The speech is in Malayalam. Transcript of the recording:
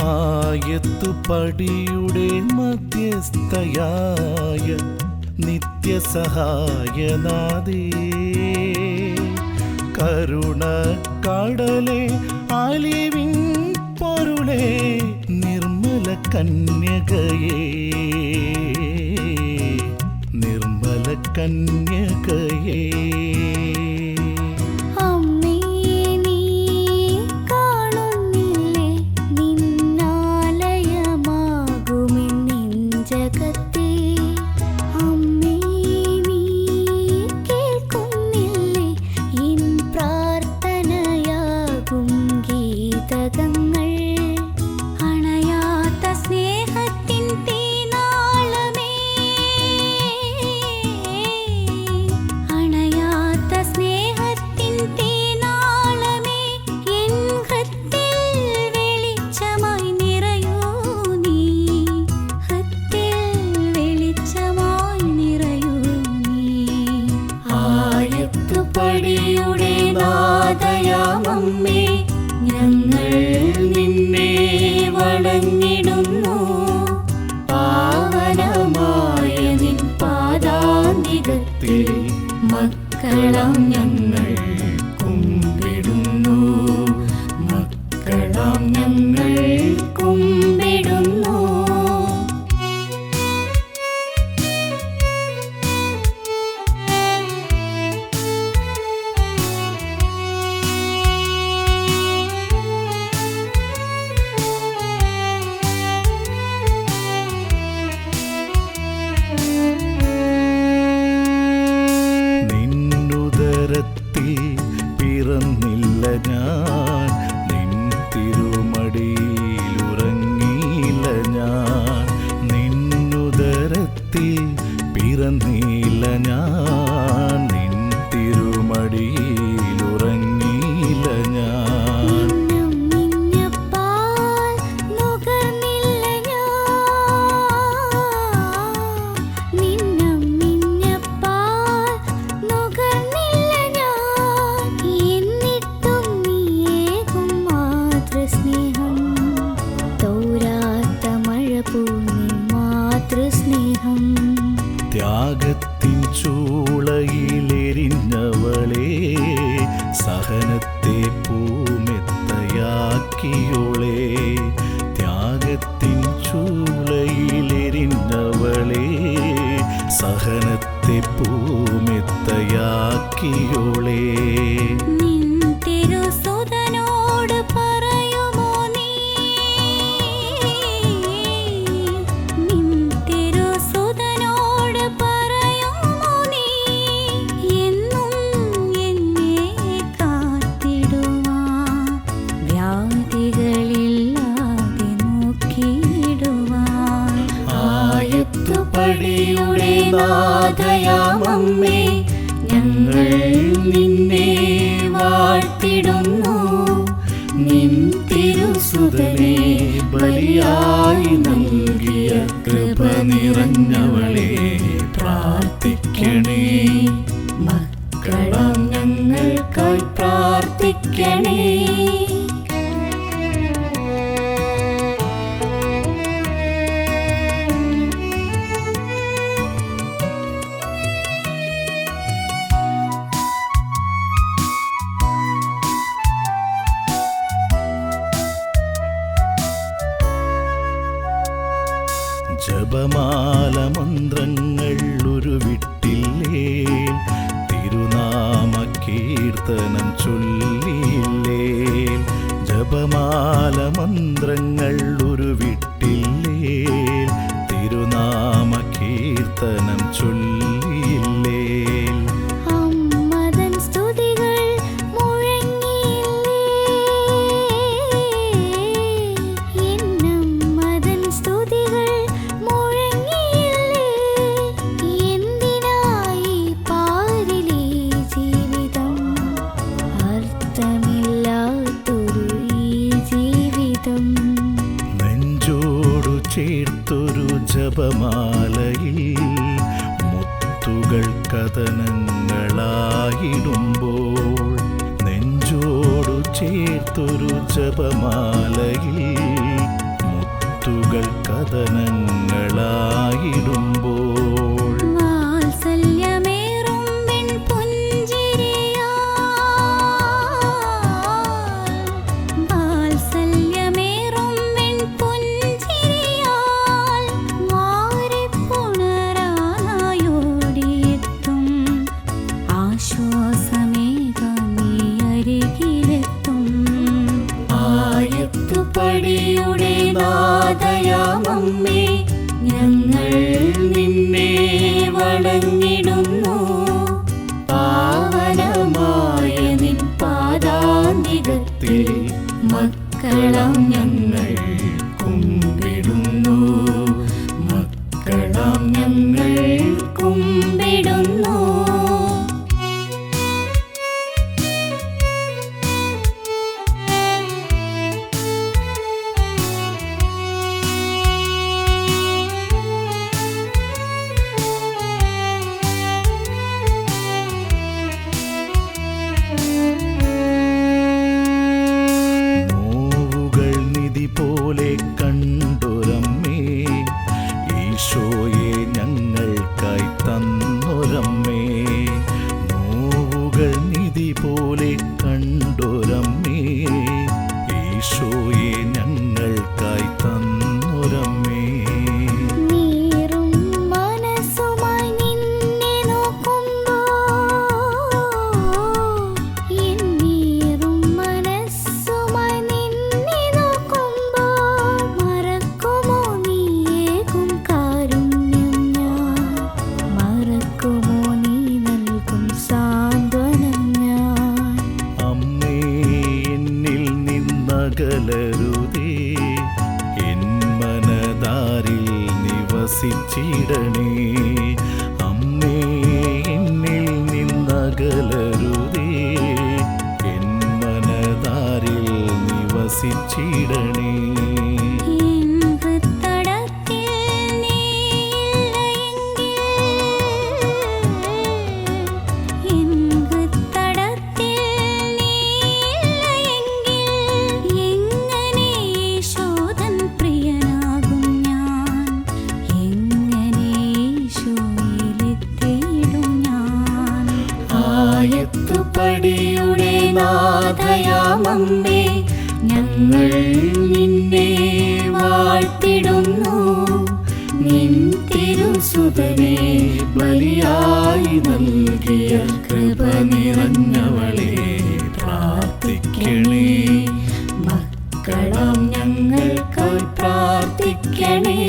ആയത്തുപടിയുടെ മധ്യസ്ഥയായ നിത്യസഹായനാദേ, കരുണ കടലേ അലിവിൻ പൊരുളേ, നിർമ്മല കന്യകയേ, നിർമ്മല കന്യകയേ. പടിയുടെ നാദയാമമ്മേ, ഞങ്ങൾ നിന്നെ വണങ്ങിടുന്നു. പാവനമായ നിൻ പാദാന്തികത്തിൽ മക്കളാം ഞങ്ങൾ കുമ്പിടുന്നു, മക്കളാം ഞങ്ങൾ കുമ്പിടുന്നു. പിറന്നില്ല ഞാൻ, നിൻ തിരുമടിയിലുറങ്ങിയില്ല ഞാൻ. നിന്നുദരത്തിൽ പിറന്നില്ല ഞാൻ, നിൻ തിരുമടിയിലുറങ്ങിയില്ല ഞാൻ. ത്യാഗത്തിൻ ചൂളയിലെരിഞ്ഞവളേ, സഹനത്തെ പൂമെത്തയാക്കിയോളേ. ത്യാഗത്തിൻ ചൂളയിലെരിഞ്ഞവളേ, സഹനത്തെ പൂമെത്തയാക്കിയോളേ. പടിയുടെ നാദയാമമ്മേ, ഞങ്ങൾ നിന്നെ വാഴ്ത്തിടുന്നു. നിൻ തിരുസുതനെ ബലിയായി നൽകിയ കൃപ നിറഞ്ഞവളെ പ്രാർത്ഥിക്കണേ, മക്കളാം ഞങ്ങൾക്കായി പ്രാർത്ഥിക്കണേ. ജപമാല മന്ത്രങ്ങൾ ഉരുവിട്ടില്ലേ, തിരുനാമ കീർത്തനം ചൊല്ലിയില്ലേ. ജപമാല മന്ത്രങ്ങൾ ഉരുവിട്ടില്ലേ, തിരുനാമ കീർത്തനം ചൊല്ലിയില്ലേ. നെഞ്ചോടു ചേർത്തൊരു ജപമാലയിൽ മുത്തുകൾ കഥനങ്ങളായിടുമ്പോൾ, നെഞ്ചോടു ചേർത്തൊരു ജപമാലയിൽ കഥനങ്ങളായിടുമ്പോൾ വാത്സല്യമേറും വെൺപുഞ്ചിരിയാൽ വാരിപ്പുണരാനായോടിയെത്തും ആശ്വാസമേകാൻ നീ അരികിലെത്തും. ആയത്തുപടിയുടെ നാദയാമമ്മേ, ഞങ്ങൾ നിന്നെ വണങ്ങിടുന്നു. പാവനമായ നിൻ പാദാന്തികത്തിൽ മക്കളാം ഞങ്ങൾ കുമ്പിടുന്നു. മക്കളാം ഞങ്ങൾ കുമ്പിടുന്നു. നോവുകൾ നിധി പോലെ കണ്ടൊരമ്മേ, ഈശോയെ ഞങ്ങൾക്കായി തന്നൊരമ്മേ. നോവുകൾ നിധി പോലെ കണ്ടൊരമ്മേ, ഈശോയെ ഞങ്ങൾക്കായി തന്നൊരമ്മേ. നീറും മനസ്സുമായി നിന്നെ നോക്കുമ്പോൾ മറക്കുമോ നീയേകും കാരുണ്യം ഞാൻ? മറക്കുമോ നീ നൽകും സാന്ത്വനം ഞാൻ? അമ്മേ, എന്നിൽ നിന്നകലരുതേ, എൻ മനതാരിൽ നിവസിച്ചിടണേ. അമ്മേ, എന്നിൽ നിന്നകലരുതേ, എൻ മനതാരിൽ നിവസിച്ചിടണേ. എൻ ഹൃത്തടത്തിൽ നീയില്ലെങ്കിൽ എങ്ങനെ യേശോദൻ പ്രിയനാകും ഞാൻ? എങ്ങനെ യേശോയിലെത്തിയിടും ഞാൻ? ആയത്തുപടിയുടെ നാദയാമമ്മേ, ഞങ്ങൾ നിന്നെ വാഴ്ത്തിടുന്നു. നിൻ തിരുസുതനെ ബലിയായി നൽകിയ കൃപ നിറഞ്ഞവളെ പ്രാർത്ഥിക്കണേ. മക്കളാം ഞങ്ങൾക്കായി പ്രാർത്ഥിക്കണേ.